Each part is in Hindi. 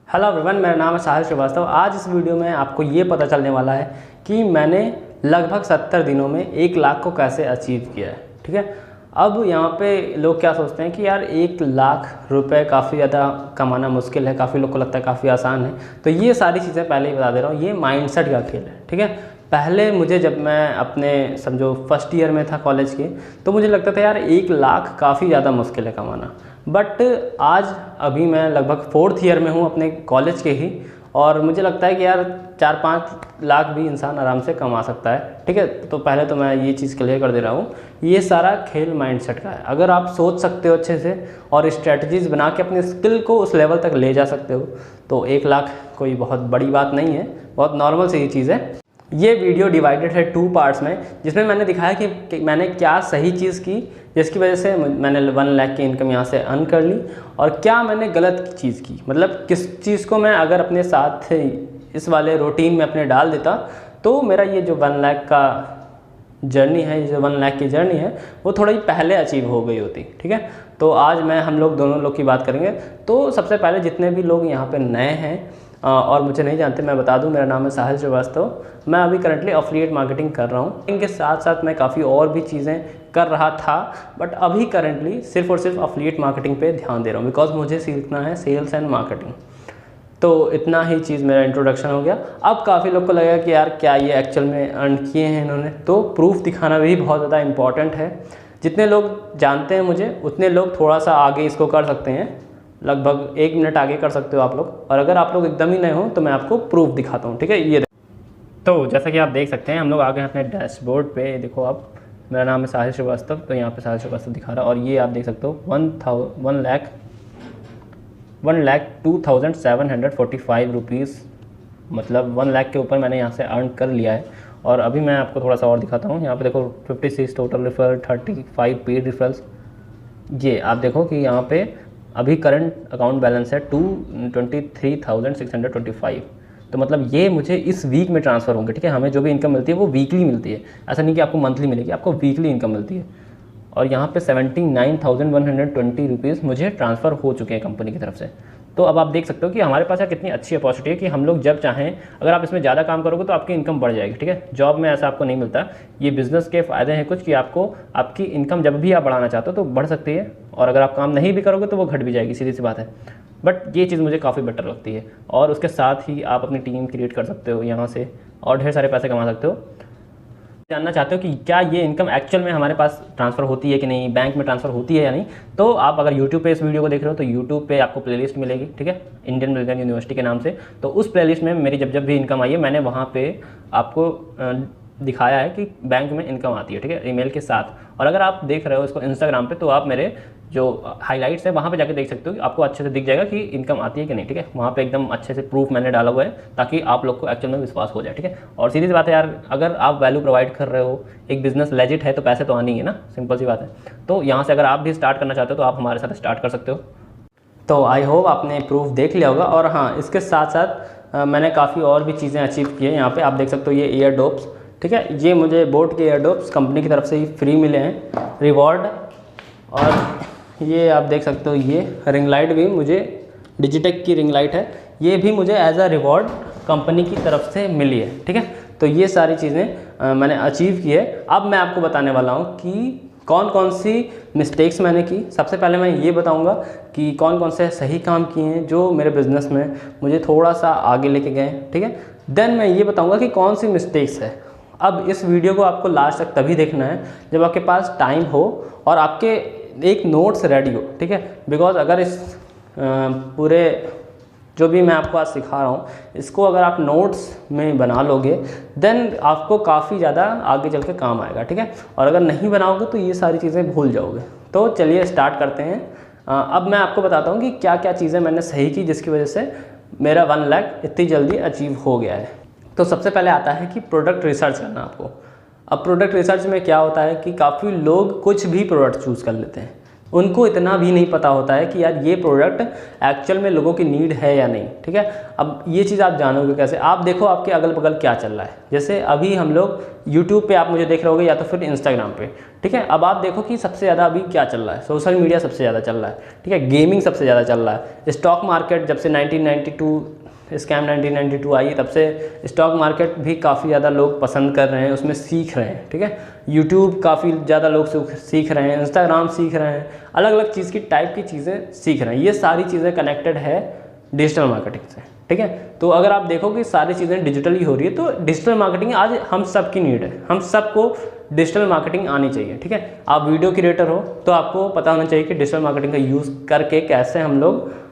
हेलो एवरीवन, मेरा नाम है साहिल श्रीवास्तव। आज इस वीडियो में आपको ये पता चलने वाला है कि मैंने लगभग 70 दिनों में 1 लाख को कैसे अचीव किया है। ठीक है, अब यहाँ पे लोग क्या सोचते हैं कि यार 1 लाख रुपए काफ़ी ज़्यादा कमाना मुश्किल है, काफ़ी लोग को लगता है काफ़ी आसान है। तो ये सारी चीज़ें पहले ही बता दे रहा हूँ, ये माइंडसेट का खेल है। ठीक है, पहले मुझे जब मैं अपने समझो फर्स्ट ईयर में था कॉलेज के, तो मुझे लगता था यार 1 लाख काफ़ी ज़्यादा मुश्किल है कमाना। बट आज अभी मैं लगभग 4th ईयर में हूँ अपने कॉलेज के ही, और मुझे लगता है कि यार 4-5 लाख भी इंसान आराम से कमा सकता है। ठीक है, तो पहले तो मैं ये चीज़ क्लियर कर दे रहा हूँ, ये सारा खेल माइंडसेट का है। अगर आप सोच सकते हो अच्छे से और स्ट्रेटजीज बना के अपने स्किल को उस लेवल तक ले जा सकते हो, तो 1 लाख कोई बहुत बड़ी बात नहीं है, बहुत नॉर्मल सी चीज़ है। ये वीडियो डिवाइडेड है 2 पार्ट्स में, जिसमें मैंने दिखाया कि मैंने क्या सही चीज़ की जिसकी वजह से मैंने 1 लाख की इनकम यहाँ से अर्न कर ली, और क्या मैंने गलत चीज़ की, मतलब किस चीज़ को मैं अगर अपने साथ इस वाले रूटीन में अपने डाल देता तो मेरा ये जो 1 लाख का जर्नी है, जो 1 लाख की जर्नी है, वो थोड़ा ही पहले अचीव हो गई होती। ठीक है, तो आज हम लोग दोनों लोग की बात करेंगे। तो सबसे पहले जितने भी लोग यहाँ पे नए हैं और मुझे नहीं जानते, मैं बता दूं, मेरा नाम है साहिल श्रीवास्तव। मैं अभी करंटली एफिलिएट मार्केटिंग कर रहा हूं। इनके साथ साथ मैं काफ़ी और भी चीज़ें कर रहा था, बट अभी करंटली सिर्फ और सिर्फ एफिलिएट मार्केटिंग पे ध्यान दे रहा हूं, बिकॉज मुझे सीखना है सेल्स एंड मार्केटिंग। तो इतना ही चीज़ मेरा इंट्रोडक्शन हो गया। अब काफ़ी लोग को लगेगा कि यार क्या ये एक्चुअल में अर्न किए हैं इन्होंने, तो प्रूफ दिखाना भी बहुत ज़्यादा इंपॉर्टेंट है। जितने लोग जानते हैं मुझे, उतने लोग थोड़ा सा आगे इसको कर सकते हैं, लगभग 1 मिनट आगे कर सकते हो आप लोग। और अगर आप लोग एकदम ही नए हो तो मैं आपको प्रूफ दिखाता हूँ। ठीक है, ये तो जैसा कि आप देख सकते हैं, हम लोग आ गए हैं अपने डैशबोर्ड पे। देखो आप, मेरा नाम है साहिल श्रीवास्तव, तो यहाँ पे साहिल श्रीवास्तव दिखा रहा है, और ये आप देख सकते हो 1,02,745 रुपीज़, मतलब 1 लाख के ऊपर मैंने यहाँ से अर्न कर लिया है। और अभी मैं आपको थोड़ा सा और दिखाता हूँ। यहाँ पे देखो 56 टोटल रेफर, 35 पेड रेफरल्स। ये आप देखो कि यहाँ पे अभी करंट अकाउंट बैलेंस है 223,625। तो मतलब ये मुझे इस वीक में ट्रांसफ़र होंगे। ठीक है, हमें जो भी इनकम मिलती है वो वीकली मिलती है, ऐसा नहीं कि आपको मंथली मिलेगी, आपको वीकली इनकम मिलती है। और यहाँ पे 79,120 रुपीज़ मुझे ट्रांसफ़र हो चुके हैं कंपनी की तरफ से। तो अब आप देख सकते हो कि हमारे पास यार कितनी अच्छी अपॉर्चुनिटी है कि हम लोग जब चाहें, अगर आप इसमें ज़्यादा काम करोगे तो आपकी इनकम बढ़ जाएगी। ठीक है, जॉब में ऐसा आपको नहीं मिलता। ये बिज़नेस के फ़ायदे हैं कुछ कि आपको आपकी इनकम जब भी आप बढ़ाना चाहते हो तो बढ़ सकती है, और अगर आप काम नहीं भी करोगे तो वो घट भी जाएगी, सीधी सी बात है। बट ये चीज़ मुझे काफ़ी बेटर लगती है। और उसके साथ ही आप अपनी टीम क्रिएट कर सकते हो यहाँ से, और ढेर सारे पैसे कमा सकते हो। जानना चाहते हो कि क्या ये इनकम एक्चुअल में हमारे पास ट्रांसफ़र होती है कि नहीं, बैंक में ट्रांसफ़र होती है या नहीं, तो आप अगर यूट्यूब पे इस वीडियो को देख रहे हो तो यूट्यूब पे आपको प्लेलिस्ट मिलेगी। ठीक है, इंडियन मिलियन यूनिवर्सिटी के नाम से। तो उस प्लेलिस्ट में मेरी जब भी इनकम आई है, मैंने वहाँ पे आपको दिखाया है कि बैंक में इनकम आती है। ठीक है, ईमेल के साथ। और अगर आप देख रहे हो इसको इंस्टाग्राम पे, तो आप मेरे जो हाइलाइट्स है वहाँ पे जाके देख सकते हो, आपको अच्छे से दिख जाएगा कि इनकम आती है कि नहीं। ठीक है, वहाँ पे एकदम अच्छे से प्रूफ मैंने डाला हुआ है, ताकि आप लोग को एक्चुअल में विश्वास हो जाए। ठीक है, और सीधी सी बात है यार, अगर आप वैल्यू प्रोवाइड कर रहे हो, एक बिजनेस लेजिट है, तो पैसे तो आनी है ना, सिंपल सी बात है। तो यहाँ से अगर आप भी स्टार्ट करना चाहते हो तो आप हमारे साथ स्टार्ट कर सकते हो। तो आई होप आपने प्रूफ देख लिया होगा। और हाँ, इसके साथ साथ मैंने काफ़ी और भी चीज़ें अचीव की है। यहाँ पे आप देख सकते हो ये ईयरडोप्स। ठीक है, ये मुझे बोट के ईयरडोप्स कंपनी की तरफ से ही फ्री मिले हैं, रिवॉर्ड। और ये आप देख सकते हो, ये रिंग लाइट भी मुझे, डिजिटेक की रिंग लाइट है, ये भी मुझे एज अ रिवॉर्ड कंपनी की तरफ से मिली है। ठीक है, तो ये सारी चीज़ें मैंने अचीव की है। अब मैं आपको बताने वाला हूँ कि कौन कौन सी मिस्टेक्स मैंने की। सबसे पहले मैं ये बताऊंगा कि कौन कौन से सही काम किए हैं जो मेरे बिज़नेस में मुझे थोड़ा सा आगे लेके गए। ठीक है, देन मैं ये बताऊंगा कि कौन सी मिस्टेक्स है। अब इस वीडियो को आपको लास्ट तक तभी देखना है जब आपके पास टाइम हो और आपके एक नोट्स रेडी हो। ठीक है, बिकॉज अगर इस पूरे जो भी मैं आपको आज सिखा रहा हूँ, इसको अगर आप नोट्स में बना लोगे, देन आपको काफ़ी ज़्यादा आगे चल के काम आएगा। ठीक है, और अगर नहीं बनाओगे तो ये सारी चीज़ें भूल जाओगे। तो चलिए स्टार्ट करते हैं। अब मैं आपको बताता हूँ कि क्या क्या चीज़ें मैंने सही की जिसकी वजह से मेरा 1 लाख इतनी जल्दी अचीव हो गया है। तो सबसे पहले आता है कि प्रोडक्ट रिसर्च करना आपको। अब प्रोडक्ट रिसर्च में क्या होता है कि काफ़ी लोग कुछ भी प्रोडक्ट चूज़ कर लेते हैं। उनको इतना भी नहीं पता होता है कि यार ये प्रोडक्ट एक्चुअल में लोगों की नीड है या नहीं, ठीक है। अब ये चीज़ आप जानोगे कैसे, आप देखो आपके अगल बगल क्या चल रहा है। जैसे अभी हम लोग यूट्यूब पे आप मुझे देख रहे होगे या तो फिर इंस्टाग्राम पे, ठीक है। अब आप देखो कि सबसे ज़्यादा अभी क्या चल रहा है, सोशल मीडिया सबसे ज़्यादा चल रहा है, ठीक है। गेमिंग सबसे ज़्यादा चल रहा है, स्टॉक मार्केट जब से 1992 स्कैम 1992 आई तब से स्टॉक मार्केट भी काफ़ी ज़्यादा लोग पसंद कर रहे हैं, उसमें सीख रहे हैं, ठीक है। यूट्यूब काफ़ी ज़्यादा लोग सीख रहे हैं, इंस्टाग्राम सीख रहे हैं, अलग अलग चीज़ की टाइप की चीज़ें सीख रहे हैं। ये सारी चीज़ें कनेक्टेड है डिजिटल मार्केटिंग से, ठीक है। तो अगर आप देखो कि सारी चीज़ें डिजिटली हो रही है तो डिजिटल मार्केटिंग आज हम सब की नीड है, हम सबको डिजिटल मार्केटिंग आनी चाहिए, ठीक है। आप वीडियो क्रिएटर हो तो आपको पता होना चाहिए कि डिजिटल मार्केटिंग का यूज़ करके कैसे हम लोग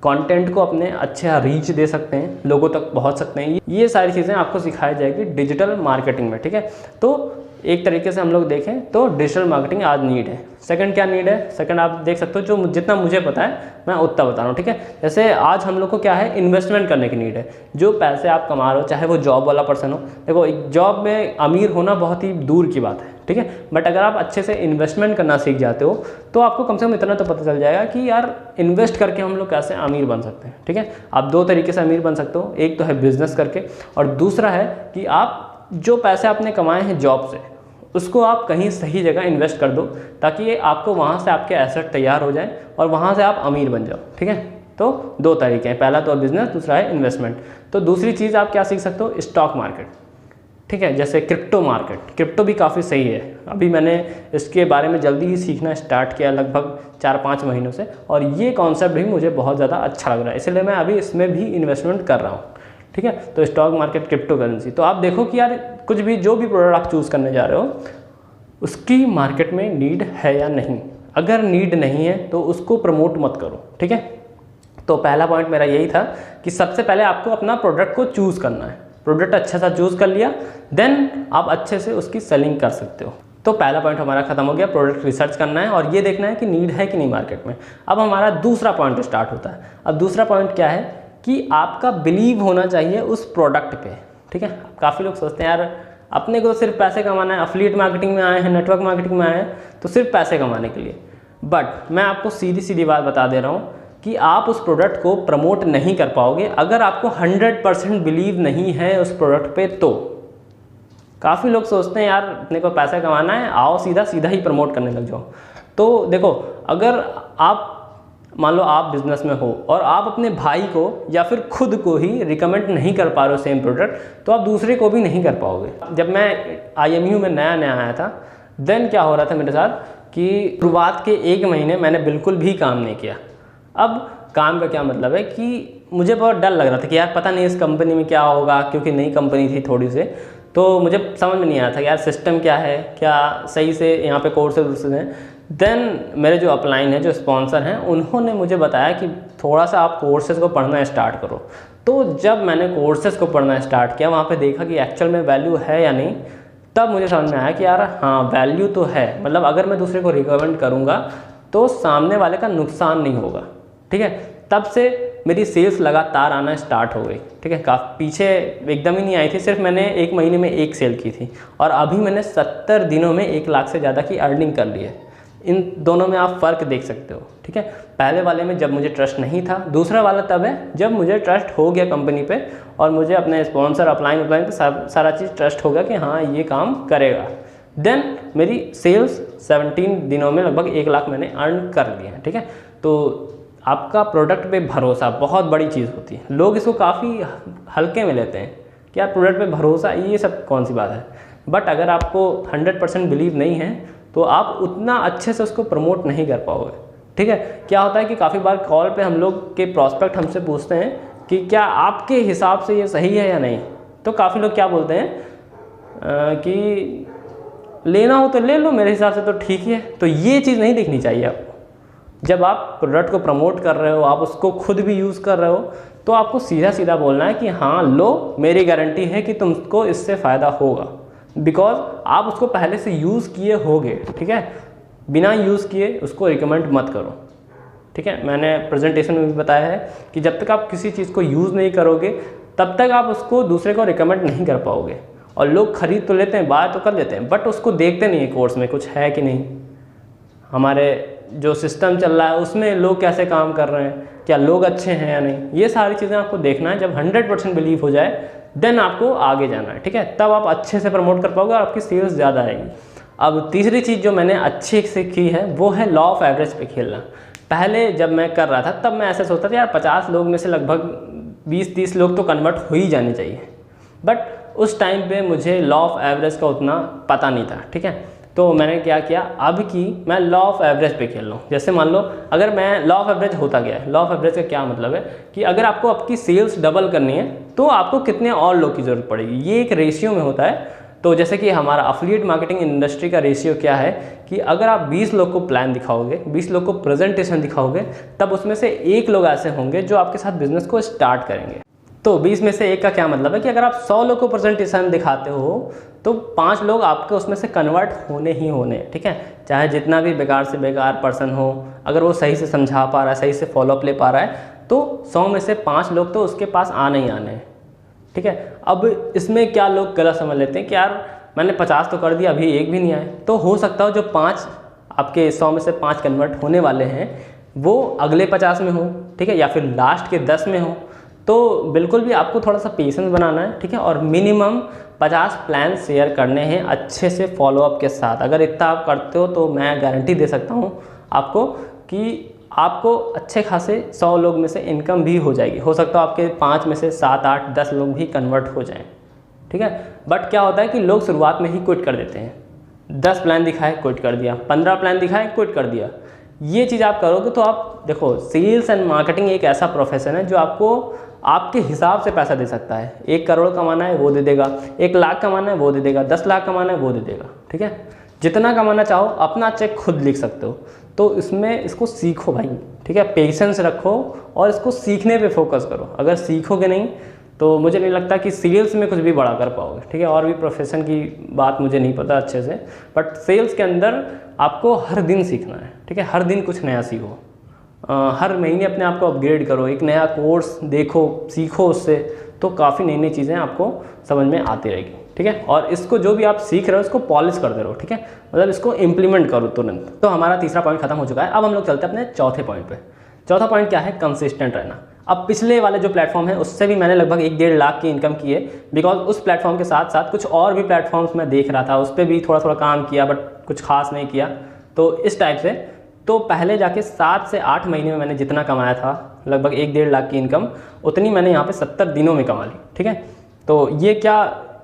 कंटेंट को अपने अच्छा रीच दे सकते हैं, लोगों तक पहुंच सकते हैं। ये सारी चीज़ें आपको सिखाई जाएगी डिजिटल मार्केटिंग में, ठीक है। तो एक तरीके से हम लोग देखें तो डिजिटल मार्केटिंग आज नीड है। सेकंड क्या नीड है, सेकंड आप देख सकते हो, जो जितना मुझे पता है मैं उतना बता रहा हूँ, ठीक है। जैसे आज हम लोग को क्या है, इन्वेस्टमेंट करने की नीड है। जो पैसे आप कमा रहे हो, चाहे वो जॉब वाला पर्सन हो, देखो एक जॉब में अमीर होना बहुत ही दूर की बात है, ठीक है। बट अगर आप अच्छे से इन्वेस्टमेंट करना सीख जाते हो तो आपको कम से कम इतना तो पता चल जाएगा कि यार इन्वेस्ट करके हम लोग कैसे अमीर बन सकते हैं, ठीक है। आप दो तरीके से अमीर बन सकते हो, एक तो है बिजनेस करके और दूसरा है कि आप जो पैसे आपने कमाए हैं जॉब से उसको आप कहीं सही जगह इन्वेस्ट कर दो ताकि ये आपको वहाँ से आपके एसेट तैयार हो जाए और वहाँ से आप अमीर बन जाओ, ठीक है। तो दो तरीके हैं, पहला तो बिजनेस, दूसरा है इन्वेस्टमेंट। तो दूसरी चीज़ आप क्या सीख सकते हो, स्टॉक मार्केट, ठीक है। जैसे क्रिप्टो मार्केट, क्रिप्टो भी काफ़ी सही है। अभी मैंने इसके बारे में जल्दी ही सीखना स्टार्ट किया, लगभग 4-5 महीनों से, और ये कॉन्सेप्ट भी मुझे बहुत ज़्यादा अच्छा लग रहा है, इसलिए मैं अभी इसमें भी इन्वेस्टमेंट कर रहा हूँ, ठीक है। तो स्टॉक मार्केट, क्रिप्टो करेंसी, तो आप देखो कि यार कुछ भी जो भी प्रोडक्ट आप चूज़ करने जा रहे हो उसकी मार्केट में नीड है या नहीं। अगर नीड नहीं है तो उसको प्रमोट मत करो, ठीक है। तो पहला पॉइंट मेरा यही था कि सबसे पहले आपको अपना प्रोडक्ट को चूज़ करना है। प्रोडक्ट अच्छा सा चूज़ कर लिया, देन आप अच्छे से उसकी सेलिंग कर सकते हो। तो पहला पॉइंट हमारा खत्म हो गया, प्रोडक्ट रिसर्च करना है और ये देखना है कि नीड है कि नहीं मार्केट में। अब हमारा दूसरा पॉइंट स्टार्ट होता है। अब दूसरा पॉइंट क्या है कि आपका बिलीव होना चाहिए उस प्रोडक्ट पे, ठीक है। काफ़ी लोग सोचते हैं यार अपने को सिर्फ पैसे कमाना है, एफिलिएट मार्केटिंग में आए हैं, नेटवर्क मार्केटिंग में आए हैं तो सिर्फ पैसे कमाने के लिए। बट मैं आपको सीधी सीधी बात बता दे रहा हूँ कि आप उस प्रोडक्ट को प्रमोट नहीं कर पाओगे अगर आपको 100% बिलीव नहीं है उस प्रोडक्ट पे। तो काफ़ी लोग सोचते हैं यार अपने को पैसा कमाना है, आओ सीधा ही प्रमोट करने लग जाओ। तो देखो, अगर आप मान लो आप बिजनेस में हो और आप अपने भाई को या फिर खुद को ही रिकमेंड नहीं कर पा रहे हो सेम प्रोडक्ट, तो आप दूसरे को भी नहीं कर पाओगे। जब मैं IMU में नया आया था, देन क्या हो रहा था मेरे साथ कि शुरुआत के 1 महीने मैंने बिल्कुल भी काम नहीं किया। अब काम का क्या मतलब है कि मुझे बहुत डर लग रहा था कि यार पता नहीं इस कंपनी में क्या होगा, क्योंकि नई कंपनी थी थोड़ी से, तो मुझे समझ में नहीं आया था यार सिस्टम क्या है, क्या सही से यहाँ पे कोर्सेज हैं। देन मेरे जो अपलाइन है, जो स्पॉन्सर हैं, उन्होंने मुझे बताया कि थोड़ा सा आप कोर्सेज़ को पढ़ना स्टार्ट करो। तो जब मैंने कोर्सेज़ को पढ़ना स्टार्ट किया, वहाँ पे देखा कि एक्चुअल में वैल्यू है या नहीं, तब मुझे समझ में आया कि यार हाँ वैल्यू तो है। मतलब अगर मैं दूसरे को रिकमेंड करूँगा तो सामने वाले का नुकसान नहीं होगा, ठीक है। तब से मेरी सेल्स लगातार आना स्टार्ट हो गई, ठीक है। काफ़ी पीछे एकदम ही नहीं आई थी, सिर्फ मैंने 1 महीने में 1 सेल की थी और अभी मैंने 70 दिनों में 1 लाख से ज़्यादा की अर्निंग कर ली है। इन दोनों में आप फ़र्क देख सकते हो, ठीक है। पहले वाले में जब मुझे ट्रस्ट नहीं था, दूसरा वाला तब है जब मुझे ट्रस्ट हो गया कंपनी पे और मुझे अपने स्पॉन्सर अपलाइन पे सारा चीज़ ट्रस्ट हो गया कि हाँ ये काम करेगा। देन मेरी सेल्स 17 दिनों में लगभग 1 लाख मैंने अर्न कर लिया, ठीक है। तो आपका प्रोडक्ट पे भरोसा बहुत बड़ी चीज़ होती है। लोग इसको काफ़ी हल्के में लेते हैं कि यार प्रोडक्ट पे भरोसा, ये सब कौन सी बात है। बट अगर आपको 100% बिलीव नहीं है तो आप उतना अच्छे से उसको प्रमोट नहीं कर पाओगे, ठीक है। क्या होता है कि काफ़ी बार कॉल पे हम लोग के प्रॉस्पेक्ट हमसे पूछते हैं कि क्या आपके हिसाब से ये सही है या नहीं। तो काफ़ी लोग क्या बोलते हैं कि लेना हो तो ले लो, मेरे हिसाब से तो ठीक ही है। तो ये चीज़ नहीं देखनी चाहिए आपको। जब आप प्रोडक्ट को प्रमोट कर रहे हो, आप उसको खुद भी यूज़ कर रहे हो, तो आपको सीधा बोलना है कि हाँ लो, मेरी गारंटी है कि तुमको इससे फ़ायदा होगा, बिकॉज आप उसको पहले से यूज़ किए होगे, ठीक है। बिना यूज़ किए उसको रिकमेंड मत करो, ठीक है। मैंने प्रेजेंटेशन में भी बताया है कि जब तक आप किसी चीज़ को यूज़ नहीं करोगे तब तक आप उसको दूसरे को रिकमेंड नहीं कर पाओगे। और लोग खरीद तो लेते हैं, बाय तो कर लेते हैं, बट उसको देखते नहीं है कोर्स में कुछ है कि नहीं। हमारे जो सिस्टम चल रहा है उसमें लोग कैसे काम कर रहे हैं, क्या लोग अच्छे हैं या नहीं, ये सारी चीज़ें आपको देखना है। जब 100% बिलीव हो जाए देन आपको आगे जाना है, ठीक है, तब आप अच्छे से प्रमोट कर पाओगे और आपकी सेल्स ज़्यादा आएगी। अब तीसरी चीज़ जो मैंने अच्छे से की है वो है लॉ ऑफ एवरेज पे खेलना। पहले जब मैं कर रहा था तब मैं ऐसे सोचता था यार 50 लोग में से लगभग 20-30 लोग तो कन्वर्ट हो ही जाने चाहिए, बट उस टाइम पे मुझे लॉ ऑफ एवरेज का उतना पता नहीं था, ठीक है। तो मैंने क्या किया, अब की मैं लॉ ऑफ एवरेज पे खेल रहा हूँ। जैसे मान लो अगर मैं लॉ ऑफ एवरेज होता गया है, लॉ ऑफ एवरेज का क्या मतलब है कि अगर आपको आपकी सेल्स डबल करनी है तो आपको कितने और लोग की ज़रूरत पड़ेगी, ये एक रेशियो में होता है। तो जैसे कि हमारा अफिलिएट मार्केटिंग इंडस्ट्री का रेशियो क्या है कि अगर आप 20 लोग को प्लान दिखाओगे, 20 लोग को प्रेजेंटेशन दिखाओगे, तब उसमें से 1 लोग ऐसे होंगे जो आपके साथ बिजनेस को स्टार्ट करेंगे। तो 20 में से 1 का क्या मतलब है कि अगर आप 100 लोग को प्रेजेंटेशन दिखाते हो तो 5 लोग आपके उसमें से कन्वर्ट होने ही होने, ठीक है। चाहे जितना भी बेकार से बेकार पर्सन हो, अगर वो सही से समझा पा रहा है, सही से फॉलोअप ले पा रहा है, तो 100 में से 5 लोग तो उसके पास आने ही आने हैं, ठीक है। अब इसमें क्या लोग गलत समझ लेते हैं कि यार मैंने 50 तो कर दिया, अभी 1 भी नहीं आए। तो हो सकता हो जो 5 आपके 100 में से 5 कन्वर्ट होने वाले हैं वो अगले 50 में हो, ठीक है, या फिर लास्ट के 10 में हो। तो बिल्कुल भी आपको थोड़ा सा पेशेंस बनाना है, ठीक है, और मिनिमम 50 प्लान शेयर करने हैं अच्छे से फॉलोअप के साथ। अगर इतना आप करते हो तो मैं गारंटी दे सकता हूँ आपको कि आपको अच्छे खासे 100 लोग में से इनकम भी हो जाएगी। हो सकता है आपके 5 में से 7, 8, 10 लोग भी कन्वर्ट हो जाएं, ठीक है। बट क्या होता है कि लोग शुरुआत में ही क्विट कर देते हैं। 10 प्लान दिखाए क्विट कर दिया, 15 प्लान दिखाए क्विट कर दिया। ये चीज़ आप करोगे तो आप देखो, सेल्स एंड मार्केटिंग एक ऐसा प्रोफेशन है जो आपको आपके हिसाब से पैसा दे सकता है। 1 करोड़ कमाना है वो दे देगा, 1 लाख कमाना है वो दे देगा, 10 लाख कमाना है वो दे देगा, ठीक है। जितना कमाना चाहो अपना चेक खुद लिख सकते हो। तो इसमें इसको सीखो भाई, ठीक है, पेशेंस रखो और इसको सीखने पे फोकस करो। अगर सीखोगे नहीं तो मुझे नहीं लगता कि सेल्स में कुछ भी बड़ा कर पाओगे, ठीक है। और भी प्रोफेशन की बात मुझे नहीं पता अच्छे से, बट सेल्स के अंदर आपको हर दिन सीखना है, ठीक है, हर दिन कुछ नया सीखो। हर महीने अपने आप को अपग्रेड करो, एक नया कोर्स देखो, सीखो उससे, तो काफ़ी नई नई चीज़ें आपको समझ में आती रहेगी, ठीक है। और इसको जो भी आप सीख रहे हो इसको पॉलिश करते रहो, ठीक है, मतलब इसको इम्प्लीमेंट करो तुरंत। तो हमारा तीसरा पॉइंट खत्म हो चुका है। अब हम लोग चलते हैं अपने चौथे पॉइंट पे। चौथा पॉइंट क्या है, कंसिस्टेंट रहना। अब पिछले वाले जो प्लेटफॉर्म है उससे भी मैंने लगभग 1-1.5 लाख की इनकम की है, बिकॉज उस प्लेटफॉर्म के साथ साथ कुछ और भी प्लेटफॉर्म्स मैं देख रहा था, उस पर भी थोड़ा थोड़ा काम किया बट कुछ खास नहीं किया। तो इस टाइप से तो पहले जाके 7 से 8 महीने में मैंने जितना कमाया था लगभग 1-1.5 लाख की इनकम, उतनी मैंने यहाँ पे 70 दिनों में कमा ली, ठीक है। तो ये क्या,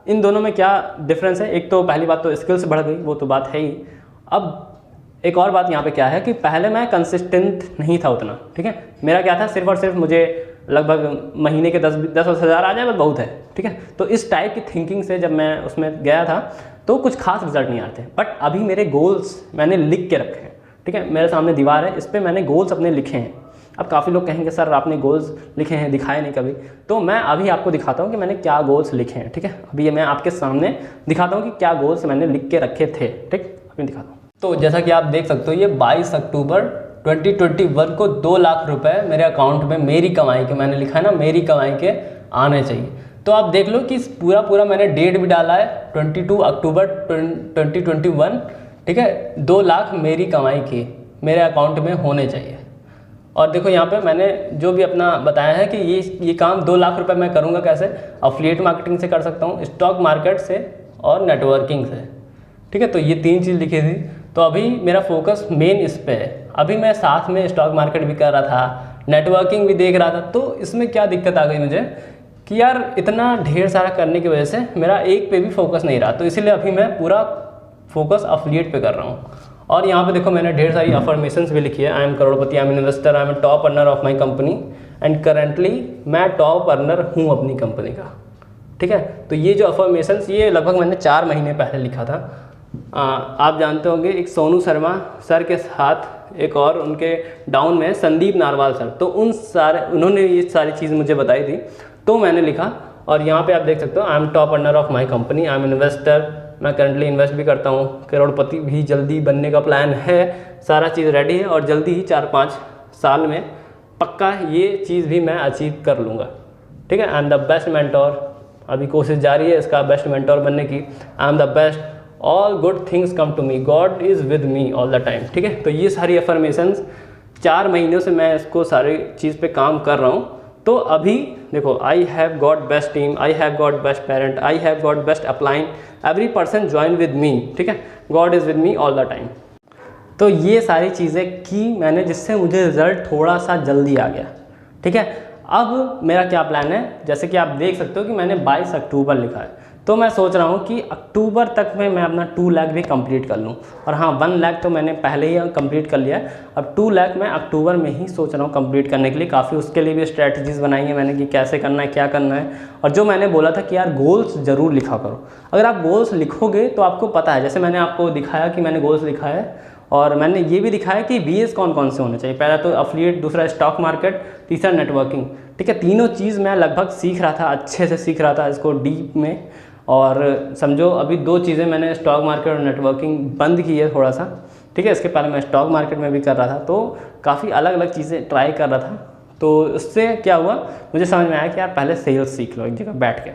इन दोनों में क्या डिफरेंस है? एक तो पहली बात तो स्किल्स बढ़ गई, वो तो बात है ही। अब एक और बात यहाँ पे क्या है कि पहले मैं कंसिस्टेंट नहीं था उतना, ठीक है। मेरा क्या था, सिर्फ और सिर्फ मुझे लगभग महीने के 10 हज़ार आ जाए बस बहुत है, ठीक है। तो इस टाइप की थिंकिंग से जब मैं उसमें गया था तो कुछ खास रिजल्ट नहीं आते। बट अभी मेरे गोल्स मैंने लिख के रखे हैं, ठीक है। मेरे सामने दीवार है, इस पर मैंने गोल्स अपने लिखे हैं। अब काफ़ी लोग कहेंगे सर आपने गोल्स लिखे हैं दिखाए नहीं कभी, तो मैं अभी आपको दिखाता हूँ कि मैंने क्या गोल्स लिखे हैं, ठीक है। अभी ये मैं आपके सामने दिखाता हूँ कि क्या गोल्स मैंने लिख के रखे थे, ठीक, अभी दिखाता हूँ। तो जैसा कि आप देख सकते हो ये 22 अक्टूबर 2021 को 2 लाख रुपए मेरे अकाउंट में मेरी कमाई के, मैंने लिखा है ना मेरी कमाई के आने चाहिए। तो आप देख लो कि पूरा मैंने डेट भी डाला है 22 अक्टूबर 2021, ठीक है। 2 लाख मेरी कमाई की मेरे अकाउंट में होने चाहिए। और देखो यहाँ पे मैंने जो भी अपना बताया है कि ये काम 2 लाख रुपए मैं करूँगा कैसे, अफिलिएट मार्केटिंग से कर सकता हूँ, स्टॉक मार्केट से और नेटवर्किंग से, ठीक है। तो ये 3 चीज़ लिखी थी। तो अभी मेरा फोकस मेन इस पे है। अभी मैं साथ में स्टॉक मार्केट भी कर रहा था, नेटवर्किंग भी देख रहा था। तो इसमें क्या दिक्कत आ गई मुझे कि यार इतना ढेर सारा करने की वजह से मेरा एक पे भी फोकस नहीं रहा। तो इसीलिए अभी मैं पूरा फोकस अफिलिएट पे कर रहा हूँ। और यहाँ पे देखो मैंने ढेर सारी अफर्मेशंस भी लिखी है। I M Crorepati, I am investor, I am top earner of my company and currently मैं टॉप अर्नर हूँ अपनी कंपनी का, ठीक है। तो ये जो अफर्मेशंस ये लगभग मैंने 4 महीने पहले लिखा था। आप जानते होंगे एक सोनू शर्मा सर के साथ एक और उनके डाउन में संदीप नारवाल सर, तो उन्होंने ये सारी चीज़ मुझे बताई थी, तो मैंने लिखा। और यहाँ पे आप देख सकते हो I am top earner of my company, I am investor, मैं करंटली इन्वेस्ट भी करता हूँ, करोड़पति भी जल्दी बनने का प्लान है, सारा चीज़ रेडी है और जल्दी ही 4-5 साल में पक्का ये चीज़ भी मैं अचीव कर लूँगा, ठीक है। I am the best mentor, अभी कोशिश जारी है इसका बेस्ट मेंटोर बनने की। I am the best all good things come to me, God is with me all the time. ठीक है, तो ये सारी अफर्मेशंस 4 महीनों से मैं इसको सारी चीज़ पे काम कर रहा हूँ। तो अभी देखो, I have got best team, I have got best parent, I have got best upline, every person join with me. ठीक है, God is with me all the time. तो ये सारी चीज़ें की मैंने, जिससे मुझे रिज़ल्ट थोड़ा सा जल्दी आ गया। ठीक है, अब मेरा क्या प्लान है, जैसे कि आप देख सकते हो कि मैंने 22 अक्टूबर लिखा है, तो मैं सोच रहा हूँ कि अक्टूबर तक में मैं अपना 2 लाख भी कंप्लीट कर लूँ। और हाँ, 1 लाख तो मैंने पहले ही कंप्लीट कर लिया है, अब 2 लाख मैं अक्टूबर में ही सोच रहा हूँ कंप्लीट करने के लिए। काफ़ी उसके लिए भी स्ट्रैटेजीज़ बनाई है मैंने कि कैसे करना है, क्या करना है। और जो मैंने बोला था कि यार गोल्स ज़रूर लिखा करो, अगर आप गोल्स लिखोगे तो आपको पता है, जैसे मैंने आपको दिखाया कि मैंने गोल्स लिखा है, और मैंने ये भी दिखाया कि बीएस कौन कौन से होने चाहिए। पहला तो अफिलिएट, दूसरा स्टॉक मार्केट, तीसरा नेटवर्किंग। ठीक है, तीनों चीज़ मैं लगभग सीख रहा था, अच्छे से सीख रहा था इसको डीप में। और समझो अभी 2 चीज़ें मैंने स्टॉक मार्केट और नेटवर्किंग बंद की है थोड़ा सा। ठीक है, इसके पहले मैं स्टॉक मार्केट में भी कर रहा था, तो काफ़ी अलग अलग चीज़ें ट्राई कर रहा था। तो उससे क्या हुआ, मुझे समझ में आया कि यार पहले सेल्स सीख लो एक जगह बैठ के।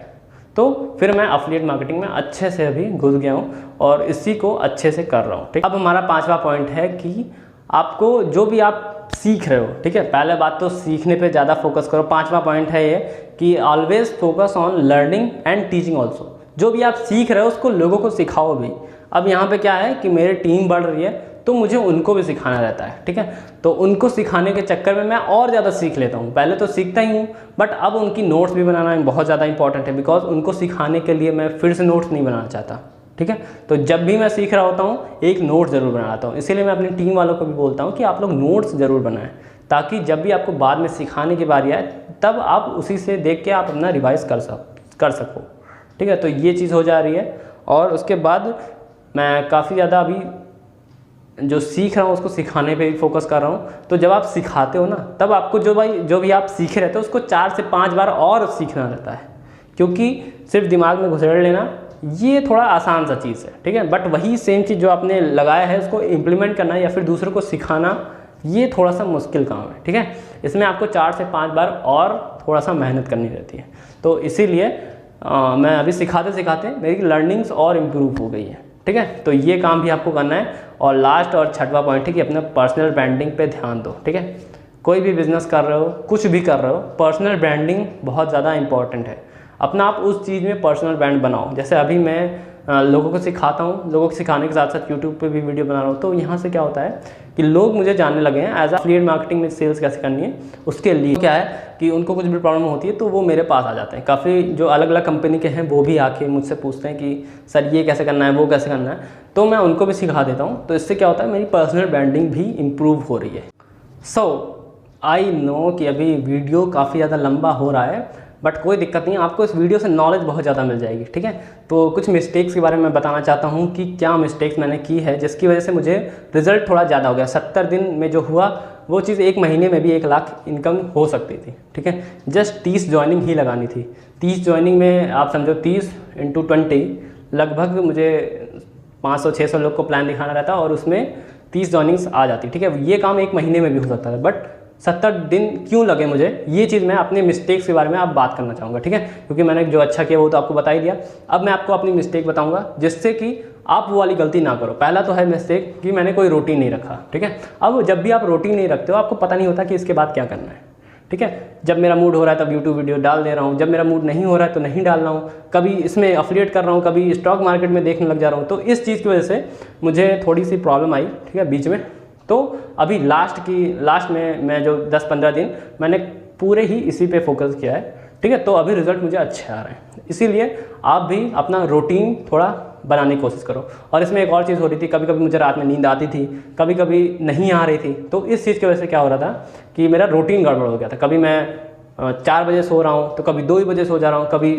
तो फिर मैं अफिलिएट मार्केटिंग में अच्छे से अभी घुस गया हूँ और इसी को अच्छे से कर रहा हूँ। ठीक, अब हमारा 5वां पॉइंट है कि आपको जो भी आप सीख रहे हो, ठीक है, पहले बात तो सीखने पे ज़्यादा फोकस करो। 5वां पॉइंट है ये कि always focus on learning and teaching also. जो भी आप सीख रहे हो उसको लोगों को सिखाओ भी। अब यहाँ पे क्या है कि मेरी टीम बढ़ रही है, तो मुझे उनको भी सिखाना रहता है। ठीक है, तो उनको सिखाने के चक्कर में मैं और ज़्यादा सीख लेता हूँ। पहले तो सीखता ही हूँ, बट अब उनकी नोट्स भी बनाना बहुत ज़्यादा इंपॉर्टेंट है, बिकॉज उनको सिखाने के लिए मैं फिर से नोट्स नहीं बनाना चाहता। ठीक है, तो जब भी मैं सीख रहा होता हूँ एक नोट ज़रूर बनाता हूँ। इसीलिए मैं अपनी टीम वालों को भी बोलता हूँ कि आप लोग नोट्स ज़रूर बनाएं, ताकि जब भी आपको बाद में सिखाने की बारी आए तब आप उसी से देख के आप अपना रिवाइज कर सको। ठीक है, तो ये चीज़ हो जा रही है। और उसके बाद मैं काफ़ी ज़्यादा अभी जो सीख रहा हूँ उसको सिखाने पे भी फोकस कर रहा हूँ। तो जब आप सिखाते हो ना, तब आपको जो भी आप सीखे रहते हो उसको 4 से 5 बार और सीखना रहता है, क्योंकि सिर्फ दिमाग में घुसेड़ लेना ये थोड़ा आसान सा चीज़ है। ठीक है, बट वही सेम चीज़ जो आपने लगाया है उसको इम्प्लीमेंट करना या फिर दूसरों को सिखाना, ये थोड़ा सा मुश्किल काम है। ठीक है, इसमें आपको 4 से 5 बार और थोड़ा सा मेहनत करनी रहती है। तो इसीलिए मैं अभी सिखाते सिखाते मेरी लर्निंग्स और इम्प्रूव हो गई है। ठीक है, तो ये काम भी आपको करना है। और लास्ट और 6वां पॉइंट है कि अपना पर्सनल ब्रांडिंग पे ध्यान दो। ठीक है, कोई भी बिजनेस कर रहे हो, कुछ भी कर रहे हो, पर्सनल ब्रांडिंग बहुत ज़्यादा इंपॉर्टेंट है। अपना आप उस चीज़ में पर्सनल ब्रांड बनाओ। जैसे अभी मैं लोगों को सिखाता हूँ, लोगों को सिखाने के साथ साथ यूट्यूब पे भी वीडियो बना रहा हूँ, तो यहाँ से क्या होता है कि लोग मुझे जानने लगे हैं एज अफिलिएट मार्केटिंग में सेल्स कैसे करनी है। उसके लिए क्या है कि उनको कुछ भी प्रॉब्लम होती है तो वो मेरे पास आ जाते हैं। काफ़ी जो अलग अलग कंपनी के हैं वो भी आके मुझसे पूछते हैं कि सर ये कैसे करना है, वो कैसे करना है, तो मैं उनको भी सिखा देता हूँ। तो इससे क्या होता है, मेरी पर्सनल ब्रांडिंग भी इम्प्रूव हो रही है। सो आई नो कि अभी वीडियो काफ़ी ज़्यादा लंबा हो रहा है, बट कोई दिक्कत नहीं, आपको इस वीडियो से नॉलेज बहुत ज़्यादा मिल जाएगी। ठीक है, तो कुछ मिस्टेक्स के बारे में बताना चाहता हूँ कि क्या मिस्टेक्स मैंने की है जिसकी वजह से मुझे रिजल्ट थोड़ा ज़्यादा हो गया। 70 दिन में जो हुआ वो चीज़ 1 महीने में भी 1 लाख इनकम हो सकती थी। ठीक है, जस्ट 30 ज्वाइनिंग ही लगानी थी। 30 ज्वाइनिंग में आप समझो 30 × 20 लगभग मुझे 500-600 लोग को प्लान दिखाना रहता और उसमें 30 ज्वाइनिंग्स आ जाती। ठीक है, ये काम 1 महीने में भी हो सकता था, बट 70 दिन क्यों लगे मुझे, ये चीज़ मैं अपने मिस्टेक्स के बारे में आप बात करना चाहूँगा। ठीक है, क्योंकि मैंने जो अच्छा किया वो तो आपको बता ही दिया। अब मैं आपको अपनी मिस्टेक बताऊँगा जिससे कि आप वो वाली गलती ना करो। पहला तो है मिस्टेक कि मैंने कोई रूटीन नहीं रखा। ठीक है, अब जब भी आप रूटीन नहीं रखते हो आपको पता नहीं होता कि इसके बाद क्या करना है। ठीक है, जब मेरा मूड हो रहा है तब यूट्यूब वीडियो डाल दे रहा हूँ, जब मेरा मूड नहीं हो रहा है तो नहीं डाल रहा हूँ, कभी इसमें अफिलिएट कर रहा हूँ, कभी स्टॉक मार्केट में देखने लग जा रहा हूँ। तो इस चीज़ की वजह से मुझे थोड़ी सी प्रॉब्लम आई। ठीक है, बीच में। तो अभी लास्ट में मैं जो 10-15 दिन मैंने पूरे ही इसी पे फोकस किया है। ठीक है, तो अभी रिजल्ट मुझे अच्छे आ रहे हैं। इसीलिए आप भी अपना रूटीन थोड़ा बनाने की कोशिश करो। और इसमें एक और चीज़ हो रही थी, कभी कभी मुझे रात में नींद आती थी, कभी कभी नहीं आ रही थी। तो इस चीज़ की वजह से क्या हो रहा था कि मेरा रूटीन गड़बड़ हो गया था। कभी मैं 4 बजे सो रहा हूँ तो कभी 2 बजे सो जा रहा हूँ, कभी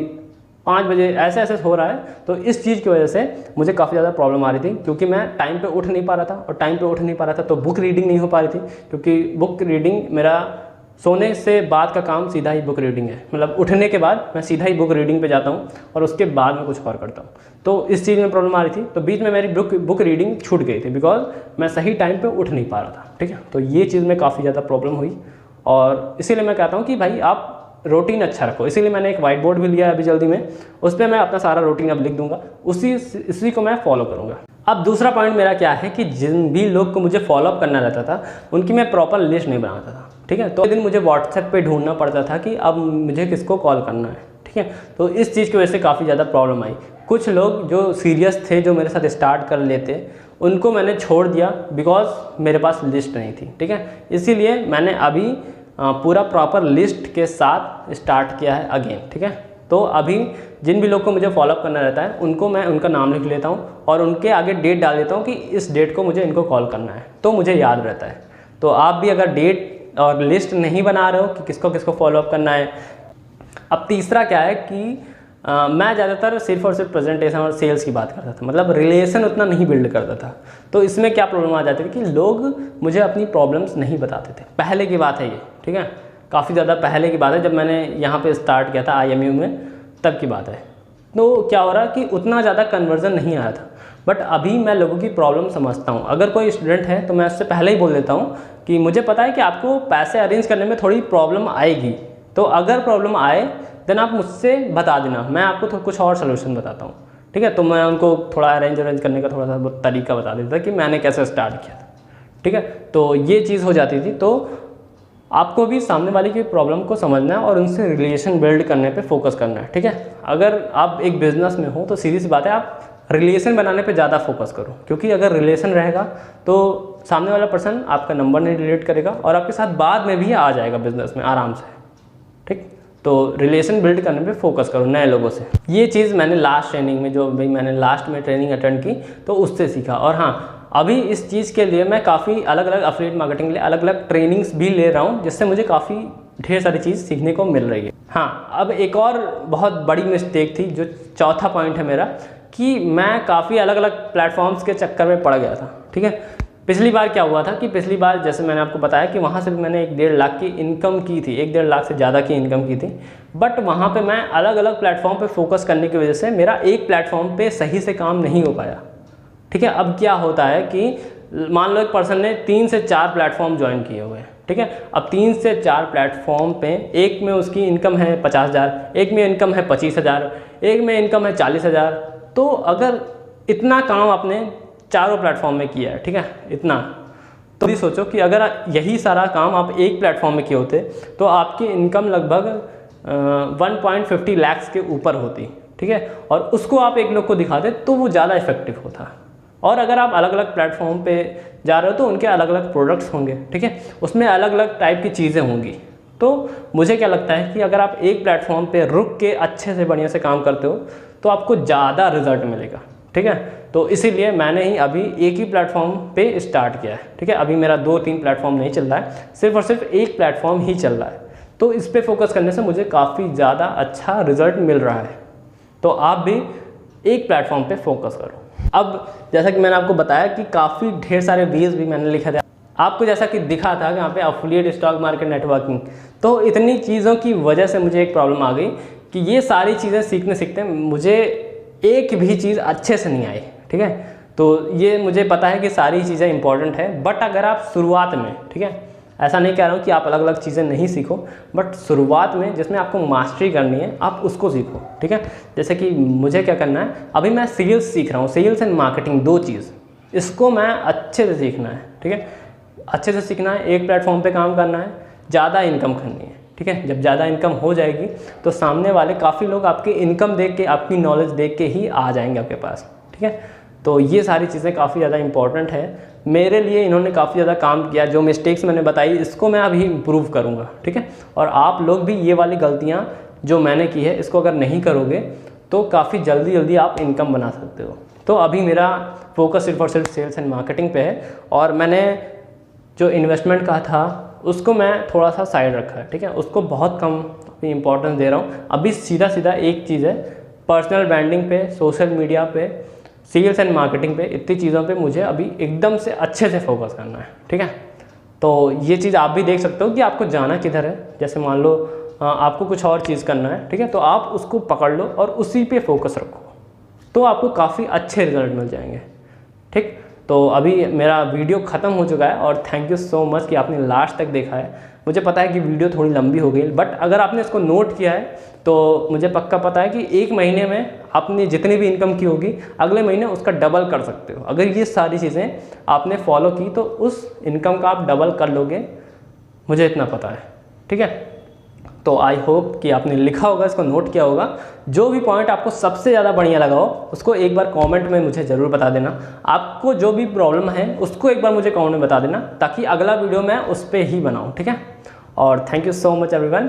5 बजे, ऐसे ऐसे हो रहा है। तो इस चीज़ की वजह से मुझे काफ़ी ज़्यादा प्रॉब्लम आ रही थी, क्योंकि मैं टाइम पे उठ नहीं पा रहा था। और टाइम पे उठ नहीं पा रहा था तो बुक रीडिंग नहीं हो पा रही थी, क्योंकि बुक रीडिंग मेरा सोने से बाद का काम सीधा ही बुक रीडिंग है। मतलब उठने के बाद मैं सीधा ही बुक रीडिंग पे जाता हूँ और उसके बाद मैं कुछ और करता हूँ। तो इस चीज़ में प्रॉब्लम आ रही थी। तो बीच में मेरी बुक रीडिंग छूट गई थी, बिकॉज मैं सही टाइम पे उठ नहीं पा रहा था। ठीक है, तो ये चीज़ में काफ़ी ज़्यादा प्रॉब्लम हुई। और इसीलिए मैं कहता हूँ कि भाई आप रूटीन अच्छा रखो। इसीलिए मैंने एक वाइट बोर्ड भी लिया है अभी जल्दी में, उस पर मैं अपना सारा रूटीन अब लिख दूंगा, इसी को मैं फॉलो करूँगा। अब दूसरा पॉइंट मेरा क्या है कि जिन भी लोग को मुझे फॉलोअप करना रहता था उनकी मैं प्रॉपर लिस्ट नहीं बनाता था, ठीक है। तो दिन मुझे व्हाट्सएप पे ढूंढना पड़ता था कि अब मुझे किसको कॉल करना है, ठीक है। तो इस चीज़ की वजह से काफ़ी ज़्यादा प्रॉब्लम आई। कुछ लोग जो सीरियस थे, जो मेरे साथ स्टार्ट कर लेते, उनको मैंने छोड़ दिया बिकॉज मेरे पास लिस्ट नहीं थी, ठीक है। इसीलिए मैंने अभी पूरा प्रॉपर लिस्ट के साथ स्टार्ट किया है अगेन, ठीक है। तो अभी जिन भी लोग को मुझे फॉलोअप करना रहता है उनको मैं उनका नाम लिख लेता हूँ और उनके आगे डेट डाल देता हूँ कि इस डेट को मुझे इनको कॉल करना है, तो मुझे याद रहता है। तो आप भी अगर डेट और लिस्ट नहीं बना रहे हो कि किसको किसको फॉलोअप करना है। अब तीसरा क्या है कि मैं ज़्यादातर सिर्फ और सिर्फ प्रेजेंटेशन और सेल्स की बात करता था, मतलब रिलेशन उतना नहीं बिल्ड करता था। तो इसमें क्या प्रॉब्लम आ जाती थी कि लोग मुझे अपनी प्रॉब्लम्स नहीं बताते थे। पहले की बात है ये, ठीक है, काफ़ी ज़्यादा पहले की बात है, जब मैंने यहाँ पे स्टार्ट किया था IMU में, तब की बात है। तो क्या हो रहा कि उतना ज़्यादा कन्वर्जन नहीं आया था, बट अभी मैं लोगों की प्रॉब्लम समझता हूँ। अगर कोई स्टूडेंट है तो मैं उससे पहले ही बोल देता हूँ कि मुझे पता है कि आपको पैसे अरेंज करने में थोड़ी प्रॉब्लम आएगी, तो अगर प्रॉब्लम आए देन आप मुझसे बता देना, मैं आपको कुछ और सोल्यूशन बताता हूँ, ठीक है। तो मैं उनको थोड़ा अरेंज करने का थोड़ा सा तरीका बता देता कि मैंने कैसे स्टार्ट किया था, ठीक है। तो ये चीज़ हो जाती थी। तो आपको भी सामने वाले की प्रॉब्लम को समझना है और उनसे रिलेशन बिल्ड करने पे फोकस करना है, ठीक है। अगर आप एक बिजनेस में हो तो सीधी सी बात है, आप रिलेशन बनाने पे ज़्यादा फोकस करो, क्योंकि अगर रिलेशन रहेगा तो सामने वाला पर्सन आपका नंबर नहीं डिलीट करेगा और आपके साथ बाद में भी आ जाएगा बिजनेस में आराम से, ठीक। तो रिलेशन बिल्ड करने पे फोकस करो नए लोगों से। ये चीज़ मैंने लास्ट ट्रेनिंग में, जो भाई मैंने लास्ट में ट्रेनिंग अटेंड की, तो उससे सीखा। और हाँ, अभी इस चीज़ के लिए मैं काफ़ी अलग अलग एफिलिएट मार्केटिंग के लिए अलग अलग ट्रेनिंग्स भी ले रहा हूँ, जिससे मुझे काफ़ी ढेर सारी चीज़ सीखने को मिल रही है। हाँ, अब एक और बहुत बड़ी मिस्टेक थी, जो चौथा पॉइंट है मेरा, कि मैं काफ़ी अलग अलग प्लेटफॉर्म्स के चक्कर में पड़ गया था, ठीक है। पिछली बार क्या हुआ था कि पिछली बार जैसे मैंने आपको बताया कि वहाँ से भी मैंने 1.5 लाख की इनकम की थी, 1.5 लाख से ज़्यादा की इनकम की थी, बट वहाँ पे मैं अलग अलग प्लेटफॉर्म पे फोकस करने की वजह से मेरा एक प्लेटफॉर्म पे सही से काम नहीं हो पाया, ठीक है। अब क्या होता है कि मान लो एक पर्सन ने 3 से 4 प्लेटफॉर्म ज्वाइन किए हुए हैं, ठीक है। अब 3 से 4 प्लेटफॉर्म पे एक में उसकी इनकम है 50,000, एक में इनकम है 25,000, एक में इनकम है 40,000। तो अगर इतना काम आपने चारों प्लेटफॉर्म में किया है, ठीक है, इतना, तो भी सोचो कि अगर यही सारा काम आप एक प्लेटफॉर्म में किए होते तो आपकी इनकम लगभग 1.50 लाख के ऊपर होती, ठीक है। और उसको आप एक लोग को दिखाते तो वो ज़्यादा इफेक्टिव होता। और अगर आप अलग अलग प्लेटफॉर्म पे जा रहे हो तो उनके अलग अलग प्रोडक्ट्स होंगे, ठीक है, उसमें अलग अलग टाइप की चीज़ें होंगी। तो मुझे क्या लगता है कि अगर आप एक प्लेटफॉर्म पे रुक के अच्छे से बढ़िया से काम करते हो तो आपको ज़्यादा रिजल्ट मिलेगा, ठीक है। तो इसीलिए मैंने ही अभी एक ही प्लेटफॉर्म पे स्टार्ट किया है, ठीक है। अभी मेरा 2-3 प्लेटफॉर्म नहीं चल रहा है, सिर्फ और सिर्फ एक प्लेटफॉर्म ही चल रहा है। तो इस पे फोकस करने से मुझे काफ़ी ज़्यादा अच्छा रिजल्ट मिल रहा है। तो आप भी एक प्लेटफॉर्म पे फोकस करो। अब जैसा कि मैंने आपको बताया कि काफ़ी ढेर सारे वीडियोस भी मैंने लिखे थे, आपको जैसा कि दिखा था यहाँ पे एफिलिएट स्टॉक मार्केट नेटवर्किंग। तो इतनी चीज़ों की वजह से मुझे एक प्रॉब्लम आ गई कि ये सारी चीज़ें सीखते सीखते मुझे एक भी चीज़ अच्छे से नहीं आई, ठीक है। तो ये मुझे पता है कि सारी चीज़ें इंपॉर्टेंट है, बट अगर आप शुरुआत में, ठीक है, ऐसा नहीं कह रहा हूँ कि आप अलग अलग चीज़ें नहीं सीखो, बट शुरुआत में जिसमें आपको मास्टरी करनी है आप उसको सीखो, ठीक है। जैसे कि मुझे क्या करना है, अभी मैं सेल्स सीख रहा हूँ, सेल्स एंड मार्केटिंग, 2 चीज़, इसको मैं अच्छे से सीखना है, ठीक है। अच्छे से सीखना है, एक प्लेटफॉर्म पे काम करना है, ज़्यादा इनकम करनी है, ठीक है। जब ज़्यादा इनकम हो जाएगी तो सामने वाले काफ़ी लोग आपकी इनकम देख के, आपकी नॉलेज देख के ही आ जाएंगे आपके पास, ठीक है। तो ये सारी चीज़ें काफ़ी ज़्यादा इंपॉर्टेंट है मेरे लिए। इन्होंने काफ़ी ज़्यादा काम किया, जो मिस्टेक्स मैंने बताई इसको मैं अभी इम्प्रूव करूँगा, ठीक है। और आप लोग भी ये वाली गलतियाँ जो मैंने की है इसको अगर नहीं करोगे तो काफ़ी जल्दी आप इनकम बना सकते हो। तो अभी मेरा फोकस सिर्फ और सिर्फ सेल्स एंड मार्केटिंग पे है, और मैंने जो इन्वेस्टमेंट का था उसको मैं थोड़ा सा साइड रखा है, ठीक है, उसको बहुत कम इम्पोर्टेंस दे रहा हूँ। अभी सीधा एक चीज़ है, पर्सनल ब्रांडिंग पे, सोशल मीडिया पे, सेल्स एंड मार्केटिंग पे, इतनी चीज़ों पे मुझे अभी एकदम से अच्छे से फोकस करना है, ठीक है। तो ये चीज़ आप भी देख सकते हो कि आपको जाना किधर है। जैसे मान लो आपको कुछ और चीज़ करना है, ठीक है, तो आप उसको पकड़ लो और उसी पे फोकस रखो, तो आपको काफ़ी अच्छे रिजल्ट मिल जाएंगे, ठीक। तो अभी मेरा वीडियो ख़त्म हो चुका है और थैंक यू सो मच कि आपने लास्ट तक देखा है। मुझे पता है कि वीडियो थोड़ी लंबी हो गई, बट अगर आपने इसको नोट किया है तो मुझे पक्का पता है कि एक महीने में आपने जितनी भी इनकम की होगी अगले महीने उसका डबल कर सकते हो। अगर ये सारी चीज़ें आपने फॉलो की तो उस इनकम का आप डबल कर लोगे, मुझे इतना पता है, ठीक है। तो आई होप कि आपने लिखा होगा, इसको नोट किया होगा। जो भी पॉइंट आपको सबसे ज़्यादा बढ़िया लगा हो उसको एक बार कमेंट में मुझे ज़रूर बता देना। आपको जो भी प्रॉब्लम है उसको एक बार मुझे कमेंट में बता देना, ताकि अगला वीडियो मैं उस पर ही बनाऊँ, ठीक है। और thank you so much everyone.